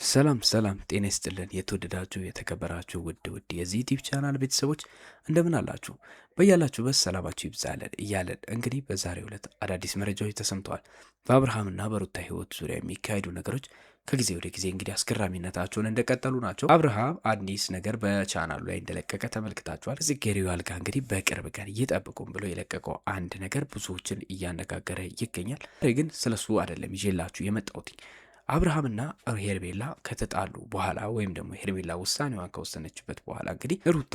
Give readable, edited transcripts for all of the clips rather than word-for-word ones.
ሰላም ጤና ይስጥልን። የተወደዳችሁ የተከበራችሁ ውድ የዚህ ዩቲዩብ ቻናል ቤተሰቦች እንደምን አላችሁ? በያላችሁበት ሰላማችሁ ይብዛልን እያለን እንግዲህ በዛሬው ዕለት አዳዲስ መረጃዎች ተሰምተዋል። በአብርሃምና በሩታ ሕይወት ዙሪያ የሚካሄዱ ነገሮች ከጊዜ ወደ ጊዜ እንግዲህ አስገራሚነታቸውን እንደቀጠሉ ናቸው። አብርሃም አዲስ ነገር በቻናሉ ላይ እንደለቀቀ ተመልክታችኋል። ጽጌረዳው ጋር እንግዲህ በቅርብ ቀን እየጠብቁም ብሎ የለቀቀው አንድ ነገር ብዙዎችን እያነጋገረ ይገኛል። ግን ስለሱ አይደለም ይዤላችሁ የመጣሁት። አብርሃምና ሄርሜላ ከተጣሉ በኋላ ወይም ደግሞ ሄርሜላ ውሳኔዋን ከወሰነችበት በኋላ እንግዲህ ሩታ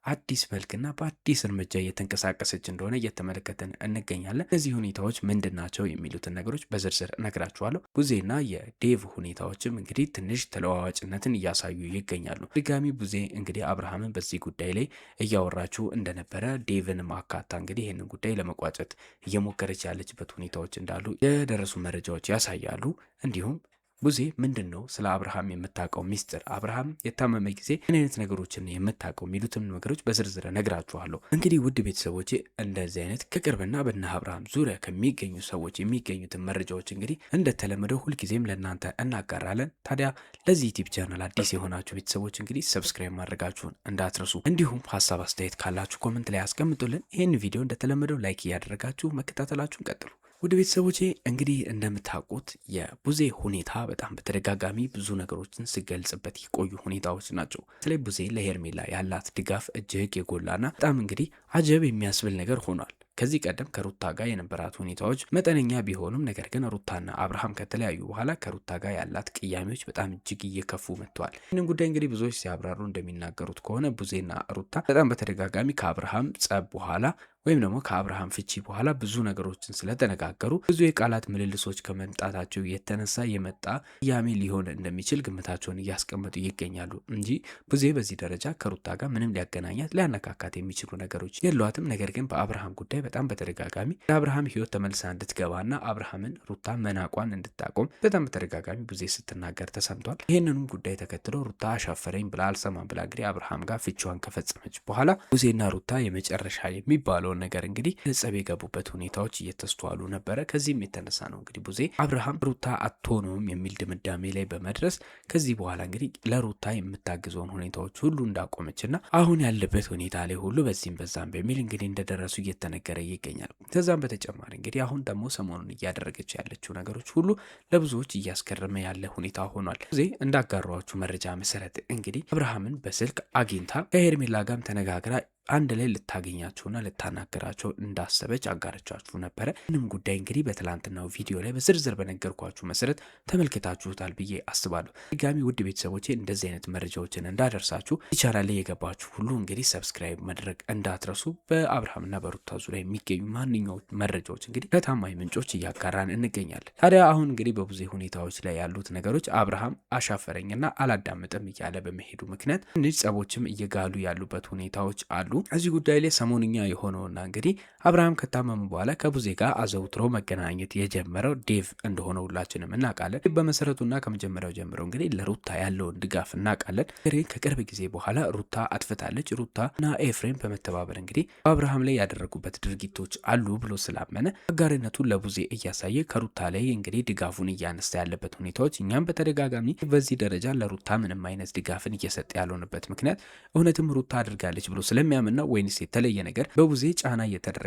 አዲስ መልክና በአዲስ እርምጃ እየተንቀሳቀሰች እንደሆነ እየተመለከትን እንገኛለን። እነዚህ ሁኔታዎች ምንድን ናቸው የሚሉትን ነገሮች በዝርዝር እነግራችኋለሁ። ቡዜና የዴቭ ሁኔታዎችም እንግዲህ ትንሽ ተለዋዋጭነትን እያሳዩ ይገኛሉ። ድጋሚ ቡዜ እንግዲህ አብርሃምን በዚህ ጉዳይ ላይ እያወራችው እንደነበረ ዴቭን ማካታ እንግዲህ ይህንን ጉዳይ ለመቋጨት እየሞከረች ያለችበት ሁኔታዎች እንዳሉ የደረሱ መረጃዎች ያሳያሉ። እንዲሁም ቡዜ ምንድን ነው ስለ አብርሃም የምታውቀው ሚስጥር፣ አብርሃም የታመመ ጊዜ ምን አይነት ነገሮችን የምታውቀው የሚሉትም ነገሮች በዝርዝር ነግራችኋለሁ። እንግዲህ ውድ ቤተሰቦቼ እንደዚህ አይነት ከቅርብና በእነ አብርሃም ዙሪያ ከሚገኙ ሰዎች የሚገኙትን መረጃዎች እንግዲህ እንደተለመደው ሁልጊዜም ለእናንተ እናጋራለን። ታዲያ ለዚህ ዩቲዩብ ቻናል አዲስ የሆናችሁ ቤተሰቦች እንግዲህ ሰብስክራይብ ማድረጋችሁን እንዳትረሱ፣ እንዲሁም ሀሳብ አስተያየት ካላችሁ ኮመንት ላይ ያስቀምጡልን። ይህን ቪዲዮ እንደተለመደው ላይክ እያደረጋችሁ መከታተላችሁን ቀጥሉ። ውድ ቤተሰቦቼ እንግዲህ እንደምታውቁት የቡዜ ሁኔታ በጣም በተደጋጋሚ ብዙ ነገሮችን ሲገልጽበት የቆዩ ሁኔታዎች ናቸው። በተለይ ቡዜ ለሄርሜላ ያላት ድጋፍ እጅግ የጎላና በጣም እንግዲህ አጀብ የሚያስብል ነገር ሆኗል። ከዚህ ቀደም ከሩታ ጋር የነበራት ሁኔታዎች መጠነኛ ቢሆኑም ነገር ግን ሩታና አብርሃም ከተለያዩ በኋላ ከሩታ ጋር ያላት ቅያሜዎች በጣም እጅግ እየከፉ መጥተዋል። ይህንን ጉዳይ እንግዲህ ብዙዎች ሲያብራሩ እንደሚናገሩት ከሆነ ቡዜና ሩታ በጣም በተደጋጋሚ ከአብርሃም ጸብ በኋላ ወይም ደግሞ ከአብርሃም ፍቺ በኋላ ብዙ ነገሮችን ስለተነጋገሩ ብዙ የቃላት ምልልሶች ከመምጣታቸው የተነሳ የመጣ ቅያሜ ሊሆን እንደሚችል ግምታቸውን እያስቀመጡ ይገኛሉ እንጂ ቡዜ በዚህ ደረጃ ከሩታ ጋር ምንም ሊያገናኛት ሊያነካካት የሚችሉ ነገሮች የሏትም። ነገር ግን በአብርሃም ጉዳይ በጣም በተደጋጋሚ የአብርሃም ሕይወት ተመልሳ እንድትገባና አብርሃምን ሩታ መናቋን እንድታቆም በጣም በተደጋጋሚ ቡዜ ስትናገር ተሰምቷል። ይህንንም ጉዳይ ተከትሎ ሩታ አሻፈረኝ ብላ አልሰማም ብላ እንግዲህ አብርሃም ጋር ፍቺዋን ከፈጸመች በኋላ ቡዜና ሩታ የመጨረሻ የሚባለው ነገር እንግዲህ ጸብ የገቡበት ሁኔታዎች እየተስተዋሉ ነበረ። ከዚህም የተነሳ ነው እንግዲህ ቡዜ አብርሃም ሩታ አትሆነውም የሚል ድምዳሜ ላይ በመድረስ ከዚህ በኋላ እንግዲህ ለሩታ የምታግዘውን ሁኔታዎች ሁሉ እንዳቆመችና አሁን ያለበት ሁኔታ ላይ ሁሉ በዚህም በዛም በሚል እንግዲህ እንደደረሱ እየተነገረ ይገኛል። ከዛም በተጨማሪ እንግዲህ አሁን ደግሞ ሰሞኑን እያደረገች ያለችው ነገሮች ሁሉ ለብዙዎች እያስገረመ ያለ ሁኔታ ሆኗል። ቡዜ እንዳጋሯችሁ መረጃ መሰረት እንግዲህ አብርሃምን በስልክ አግኝታ ከሄርሜላ ጋርም ተነጋግራ አንድ ላይ ልታገኛቸውና ልታናገራቸው እንዳሰበች አጋረቻችሁ ነበረ። ምንም ጉዳይ እንግዲህ በትላንትናው ቪዲዮ ላይ በዝርዝር በነገርኳችሁ መሰረት ተመልክታችሁታል ብዬ አስባለሁ። ድጋሚ ውድ ቤተሰቦቼ እንደዚህ አይነት መረጃዎችን እንዳደርሳችሁ ይቻላል ላይ የገባችሁ ሁሉ እንግዲህ ሰብስክራይብ ማድረግ እንዳትረሱ። በአብርሃምና በሩታ ዙሪያ የሚገኙ ማንኛውም መረጃዎች እንግዲህ ከታማኝ ምንጮች እያጋራን እንገኛለን። ታዲያ አሁን እንግዲህ በብዙ ሁኔታዎች ላይ ያሉት ነገሮች አብርሃም አሻፈረኝና አላዳምጥም እያለ በመሄዱ ምክንያት ትንሽ ጸቦችም እየጋሉ ያሉበት ሁኔታዎች አሉ። እዚህ ጉዳይ ላይ ሰሞንኛ የሆነውና እንግዲህ አብርሃም ከታመሙ በኋላ ከቡዜ ጋር አዘውትሮ መገናኘት የጀመረው ዴቭ እንደሆነ ሁላችንም እናውቃለን። በመሰረቱና ከመጀመሪያው ጀምሮ እንግዲህ ለሩታ ያለውን ድጋፍ እናውቃለን። ከቅርብ ጊዜ በኋላ ሩታ አጥፍታለች። ሩታና ኤፍሬም በመተባበር እንግዲህ በአብርሃም ላይ ያደረጉበት ድርጊቶች አሉ ብሎ ስላመነ አጋርነቱን ለቡዜ እያሳየ ከሩታ ላይ እንግዲህ ድጋፉን እያነሳ ያለበት ሁኔታዎች እኛም በተደጋጋሚ በዚህ ደረጃ ለሩታ ምንም አይነት ድጋፍን እየሰጠ ያልሆነበት ምክንያት እውነትም ሩታ አድርጋለች ብሎ ስለሚያምና ወይንስ የተለየ ነገር በቡዜ ጫና እየተደረገበትና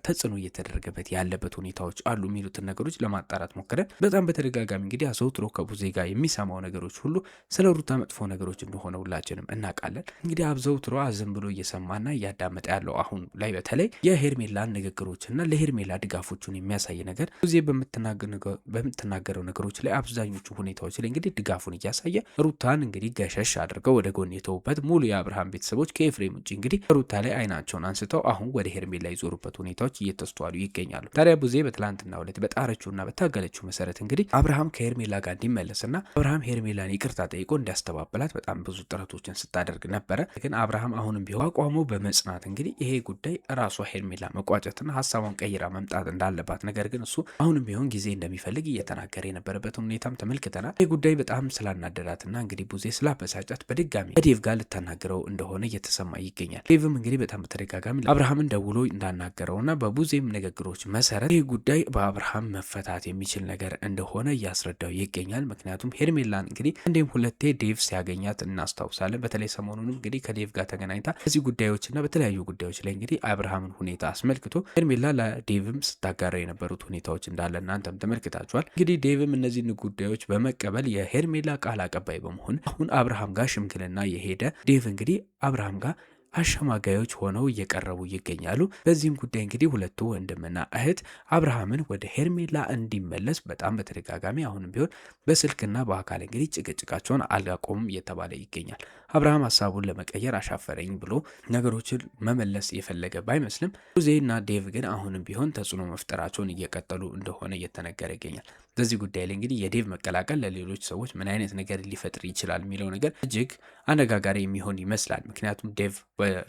ተጽዕኖ እየተደረገበት ያለበት ሁኔታዎች አሉ የሚሉትን ነገሮች ለማጣራት ሞክረን በጣም በተደጋጋሚ እንግዲህ አዘውትሮ ከቡዜ ጋር የሚሰማው ነገሮች ሁሉ ስለ ሩታ መጥፎ ነገሮች እንደሆነ ሁላችንም እናውቃለን። እንግዲህ አዘውትሮ ዝም ብሎ እየሰማና እያዳመጠ ያለው አሁን ላይ በተለይ የሄርሜላን ንግግሮችና ለሄርሜላ ድጋፎቹን የሚያሳይ ነገር ቡዜ በምትናገረው ነገሮች ላይ አብዛኞቹ ሁኔታዎች ላይ እንግዲህ ድጋፉን እያሳየ ሩታን እንግዲህ ገሸሽ አድርገው ወደ ጎን የተውበት ሙሉ የአብርሃም ቤተሰቦች ከኤፍሬም ውጭ እንግዲህ ሩታ ላይ አይናቸውን አንስተው አሁን ወደ ሄርሜላ የዞሩበት ሁኔታዎች እየተስተዋሉ ይገኛሉ። ታዲያ ቡዜ በትላንትናው ዕለት በጣረችውና በታገለችው መሰረት እንግዲህ አብርሃም ከሄርሜላ ጋር እንዲመለስና አብርሃም ሄርሜላን ይቅርታ ጠይቆ እንዲያስተባብላት በጣም ብዙ ጥረቶችን ስታደርግ ነበረ። ግን አብርሃም አሁንም ቢሆን አቋሙ በመጽናት እንግዲህ ይሄ ጉዳይ ራሷ ሄርሜላ መቋጨትና ሀሳቧን ቀይራ መምጣት እንዳለባት፣ ነገር ግን እሱ አሁንም ቢሆን ጊዜ እንደሚፈልግ እየተናገረ የነበረበትን ሁኔታም ተመልክተናል። ይህ ጉዳይ በጣም ስላናደዳትና እንግዲህ ቡዜ ስላበሳጫት በድጋሚ ከዴቭ ጋር ልታናግረው እንደሆነ እየተሰማ ይገኛል። ዴቭ ዴቭም እንግዲህ በጣም በተደጋጋሚ አብርሃምን ደውሎ እንዳናገረውና በቡዜም ንግግሮች መሰረት ይህ ጉዳይ በአብርሃም መፈታት የሚችል ነገር እንደሆነ እያስረዳው ይገኛል። ምክንያቱም ሄርሜላን እንግዲህ አንዴም ሁለቴ ዴቭ ሲያገኛት እናስታውሳለን። በተለይ ሰሞኑንም እንግዲህ ከዴቭ ጋር ተገናኝታ በዚህ ጉዳዮችና በተለያዩ ጉዳዮች ላይ እንግዲህ አብርሃምን ሁኔታ አስመልክቶ ሄርሜላ ለዴቭም ስታጋራ የነበሩት ሁኔታዎች እንዳለ እናንተም ተመልክታችኋል። እንግዲህ ዴቭም እነዚህን ጉዳዮች በመቀበል የሄርሜላ ቃል አቀባይ በመሆን አሁን አብርሃም ጋር ሽምግልና የሄደ ዴቭ እንግዲህ አብርሃም ጋር አሸማጋዮች ሆነው እየቀረቡ ይገኛሉ። በዚህም ጉዳይ እንግዲህ ሁለቱ ወንድምና እህት አብርሃምን ወደ ሄርሜላ እንዲመለስ በጣም በተደጋጋሚ አሁንም ቢሆን በስልክና በአካል እንግዲህ ጭቅጭቃቸውን አላቆሙም እየተባለ ይገኛል። አብርሃም ሀሳቡን ለመቀየር አሻፈረኝ ብሎ ነገሮችን መመለስ የፈለገ ባይመስልም ቡዜና ዴቭ ግን አሁንም ቢሆን ተጽዕኖ መፍጠራቸውን እየቀጠሉ እንደሆነ እየተነገረ ይገኛል። በዚህ ጉዳይ ላይ እንግዲህ የዴቭ መቀላቀል ለሌሎች ሰዎች ምን አይነት ነገር ሊፈጥር ይችላል የሚለው ነገር እጅግ አነጋጋሪ የሚሆን ይመስላል። ምክንያቱም ዴቭ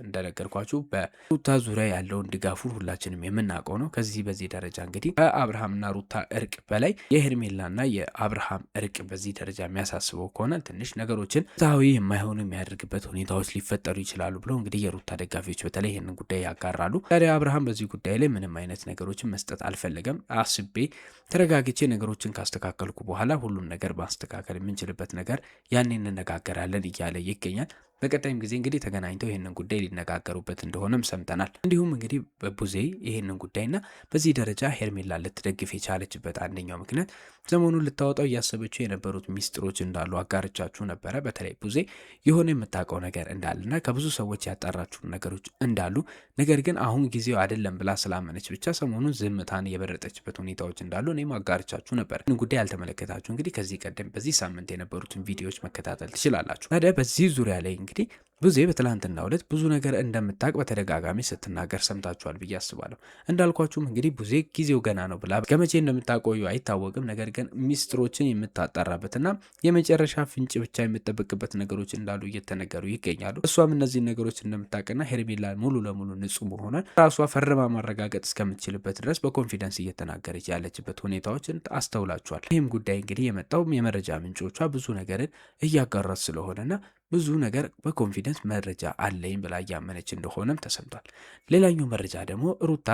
እንደነገርኳችሁ በሩታ ዙሪያ ያለውን ድጋፉን ሁላችንም የምናውቀው ነው። በዚህ ደረጃ እንግዲህ ከአብርሃምና ሩታ እርቅ በላይ የሄርሜላና የአብርሃም እርቅ በዚህ ደረጃ የሚያሳስበው ከሆነ ትንሽ ነገሮችን ፍትሃዊ የማይሆኑ የሚያደርግበት ሁኔታዎች ሊፈጠሩ ይችላሉ ብለው እንግዲህ የሩታ ደጋፊዎች በተለይ ይህንን ጉዳይ ያጋራሉ። ታዲያ አብርሃም በዚህ ጉዳይ ላይ ምንም አይነት ነገሮችን መስጠት አልፈለገም። አስቤ ተረጋግቼ ነገሮችን ካስተካከልኩ በኋላ ሁሉም ነገር ማስተካከል የምንችልበት ነገር ያኔ እንነጋገራለን እያለ ይገኛል። በቀጣይም ጊዜ እንግዲህ ተገናኝተው ይህንን ጉዳይ ሊነጋገሩበት እንደሆነም ሰምተናል። እንዲሁም እንግዲህ ቡዜ ይህንን ጉዳይና በዚህ ደረጃ ሄርሜላ ልትደግፍ የቻለችበት አንደኛው ምክንያት ሰሞኑን ልታወጣው እያሰበችው የነበሩት ሚስጥሮች እንዳሉ አጋርቻችሁ ነበረ። በተለይ ቡዜ የሆነ የምታውቀው ነገር እንዳለና ከብዙ ሰዎች ያጣራችሁ ነገሮች እንዳሉ፣ ነገር ግን አሁን ጊዜው አይደለም ብላ ስላመነች ብቻ ሰሞኑን ዝምታን የበረጠችበት ሁኔታዎች እንዳሉ እኔም አጋርቻችሁ ነበር። ይህን ጉዳይ ያልተመለከታችሁ እንግዲህ ከዚህ ቀደም በዚህ ሳምንት የነበሩትን ቪዲዮዎች መከታተል ትችላላችሁ። ታዲያ በዚህ ዙሪያ ላይ እንግዲህ ቡዜ በትላንትናው ዕለት ብዙ ነገር እንደምታውቅ በተደጋጋሚ ስትናገር ሰምታችኋል ብዬ አስባለሁ። እንዳልኳችሁም እንግዲህ ቡዜ ጊዜው ገና ነው ብላ ከመቼ እንደምታቆዩ አይታወቅም። ነገር ግን ሚስጥሮችን የምታጣራበትና የመጨረሻ ፍንጭ ብቻ የምጠብቅበት ነገሮች እንዳሉ እየተነገሩ ይገኛሉ። እሷም እነዚህን ነገሮች እንደምታውቅና ሄርሜላ ሙሉ ለሙሉ ንጹሕ መሆኗን ራሷ ፈርማ ማረጋገጥ እስከምትችልበት ድረስ በኮንፊደንስ እየተናገረች ያለችበት ሁኔታዎችን አስተውላችኋል። ይህም ጉዳይ እንግዲህ የመጣው የመረጃ ምንጮቿ ብዙ ነገርን እያጋራት ስለሆነና ብዙ ነገር በኮንፊደንስ መረጃ አለኝ ብላ እያመነች እንደሆነም ተሰምቷል። ሌላኛው መረጃ ደግሞ ሩታ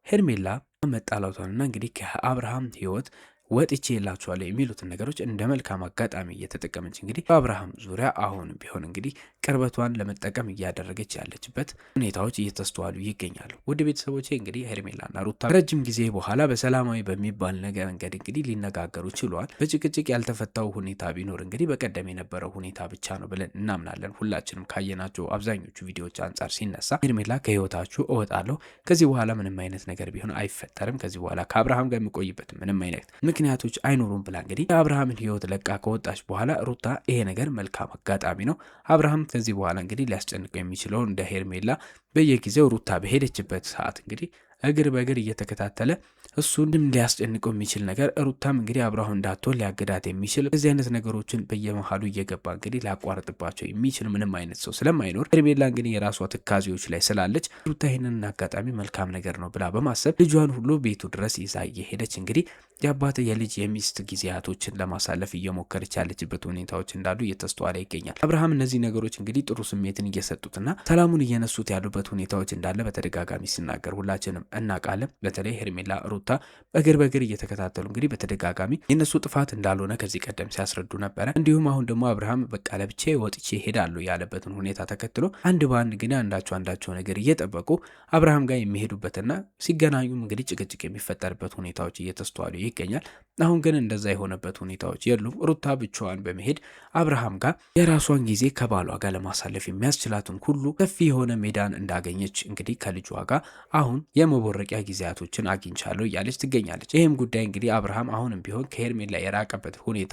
ሄርሜላ መጣላቷንና እንግዲህ ከአብርሃም ሕይወት ወጥቼ የላችኋለሁ የሚሉትን ነገሮች እንደ መልካም አጋጣሚ እየተጠቀመች እንግዲህ በአብርሃም ዙሪያ አሁንም ቢሆን እንግዲህ ቅርበቷን ለመጠቀም እያደረገች ያለችበት ሁኔታዎች እየተስተዋሉ ይገኛሉ። ውድ ቤተሰቦቼ እንግዲህ ሄርሜላና ሩታ ረጅም ጊዜ በኋላ በሰላማዊ በሚባል ነገር መንገድ እንግዲህ ሊነጋገሩ ችለዋል። በጭቅጭቅ ያልተፈታው ሁኔታ ቢኖር እንግዲህ በቀደም የነበረው ሁኔታ ብቻ ነው ብለን እናምናለን። ሁላችንም ካየናቸው አብዛኞቹ ቪዲዮዎች አንጻር ሲነሳ ሄርሜላ ከህይወታችሁ እወጣለሁ፣ ከዚህ በኋላ ምንም አይነት ነገር ቢሆን አይፈጠርም፣ ከዚህ በኋላ ከአብርሃም ጋር የሚቆይበት ምንም አይነት ምክንያቶች አይኖሩም ብላ እንግዲህ የአብርሃምን ህይወት ለቃ ከወጣች በኋላ ሩታ ይሄ ነገር መልካም አጋጣሚ ነው፣ አብርሃም ከዚህ በኋላ እንግዲህ ሊያስጨንቀው የሚችለው እንደ ሄርሜላ በየጊዜው ሩታ በሄደችበት ሰዓት እንግዲህ እግር በእግር እየተከታተለ እሱንም ሊያስጨንቀው የሚችል ነገር ሩታም እንግዲህ አብርሃም እንዳትሆን ሊያገዳት የሚችል እዚህ አይነት ነገሮችን በየመሃሉ እየገባ እንግዲህ ሊያቋርጥባቸው የሚችል ምንም አይነት ሰው ስለማይኖር ሄርሜላ እንግዲህ የራሷ ትካዜዎች ላይ ስላለች ሩታ ይህንን አጋጣሚ መልካም ነገር ነው ብላ በማሰብ ልጇን ሁሉ ቤቱ ድረስ ይዛ እየሄደች እንግዲህ የአባት የልጅ የሚስት ጊዜያቶችን ለማሳለፍ እየሞከረች ያለችበት ሁኔታዎች እንዳሉ እየተስተዋለ ይገኛል። አብርሃም እነዚህ ነገሮች እንግዲህ ጥሩ ስሜትን እየሰጡትና ሰላሙን እየነሱት ያሉበት ሁኔታዎች እንዳለ በተደጋጋሚ ሲናገር ሁላችንም እናውቃለን። በተለይ ሄርሜላ ሩታ በእግር በእግር እየተከታተሉ እንግዲህ በተደጋጋሚ የነሱ ጥፋት እንዳልሆነ ከዚህ ቀደም ሲያስረዱ ነበረ። እንዲሁም አሁን ደግሞ አብርሃም በቃ ለብቻ ወጥቼ ሄዳለሁ ያለበትን ሁኔታ ተከትሎ አንድ በአንድ ግን አንዳቸው ነገር እየጠበቁ አብርሃም ጋር የሚሄዱበትና ሲገናኙም እንግዲህ ጭቅጭቅ የሚፈጠርበት ሁኔታዎች እየተስተዋሉ ይገኛል። አሁን ግን እንደዛ የሆነበት ሁኔታዎች የሉም። ሩታ ብቻዋን በመሄድ አብርሃም ጋር የራሷን ጊዜ ከባሏ ጋር ለማሳለፍ የሚያስችላትን ሁሉ ሰፊ የሆነ ሜዳን እንዳገኘች እንግዲህ ከልጇ ጋር አሁን የመቦረቂያ ጊዜያቶችን አግኝቻለሁ እያለች ትገኛለች። ይህም ጉዳይ እንግዲህ አብርሃም አሁንም ቢሆን ከሄርሜላ የራቀበት ሁኔታ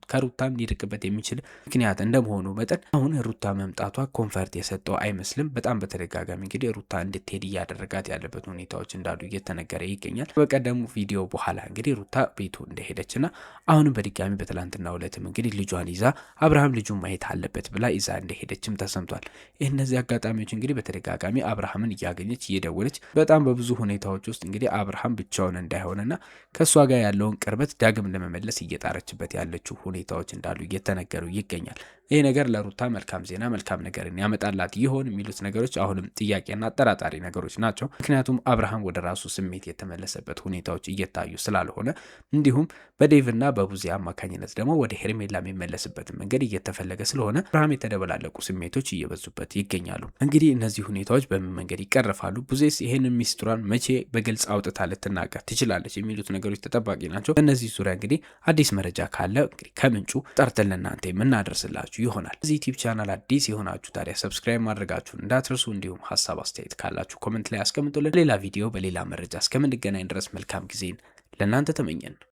ከሩታም ሊርቅበት የሚችል ምክንያት እንደመሆኑ መጠን አሁን ሩታ መምጣቷ ኮንፈርት የሰጠው አይመስልም። በጣም በተደጋጋሚ እንግዲህ ሩታ እንድትሄድ እያደረጋት ያለበት ሁኔታዎች እንዳሉ እየተነገረ ይገኛል። በቀደሙ ቪዲዮ በኋላ እንግዲህ ሩታ ቤቱ እንደሄደችና አሁንም በድጋሚ በትላንትናው ዕለትም እንግዲህ ልጇን ይዛ አብርሃም ልጁን ማየት አለበት ብላ ይዛ እንደሄደችም ተሰምቷል። እነዚህ አጋጣሚዎች እንግዲህ በተደጋጋሚ አብርሃምን እያገኘች እየደወለች በጣም በብዙ ሁኔታዎች ውስጥ እንግዲህ አብርሃም ብቻውን እንዳይሆንና ከእሷ ጋር ያለውን ቅርበት ዳግም ለመመለስ እየጣረችበት ያለችው ሁኔታዎች እንዳሉ እየተነገሩ ይገኛል። ይሄ ነገር ለሩታ መልካም ዜና መልካም ነገርን ያመጣላት ይሆን የሚሉት ነገሮች አሁንም ጥያቄና አጠራጣሪ ነገሮች ናቸው። ምክንያቱም አብርሃም ወደ ራሱ ስሜት የተመለሰበት ሁኔታዎች እየታዩ ስላልሆነ እንዲሁም በዴቭና በቡዜ አማካኝነት ደግሞ ወደ ሄርሜላ የሚመለስበትን መንገድ እየተፈለገ ስለሆነ አብርሃም የተደበላለቁ ስሜቶች እየበዙበት ይገኛሉ። እንግዲህ እነዚህ ሁኔታዎች በምን መንገድ ይቀርፋሉ? ቡዜስ ይህንን ሚስጥሯን መቼ በግልጽ አውጥታ ልትናገር ትችላለች? የሚሉት ነገሮች ተጠባቂ ናቸው። በእነዚህ ዙሪያ እንግዲህ አዲስ መረጃ ካለ እንግዲህ ከምንጩ ጠርተን ለእናንተ የምናደርስላችሁ ይሆናል። እዚህ ዩቲዩብ ቻናል አዲስ የሆናችሁ ታዲያ ሰብስክራይብ ማድረጋችሁን እንዳትረሱ። እንዲሁም ሀሳብ አስተያየት ካላችሁ ኮመንት ላይ አስቀምጡልን። ሌላ ቪዲዮ በሌላ መረጃ እስከምንገናኝ ድረስ መልካም ጊዜን ለእናንተ ተመኘን።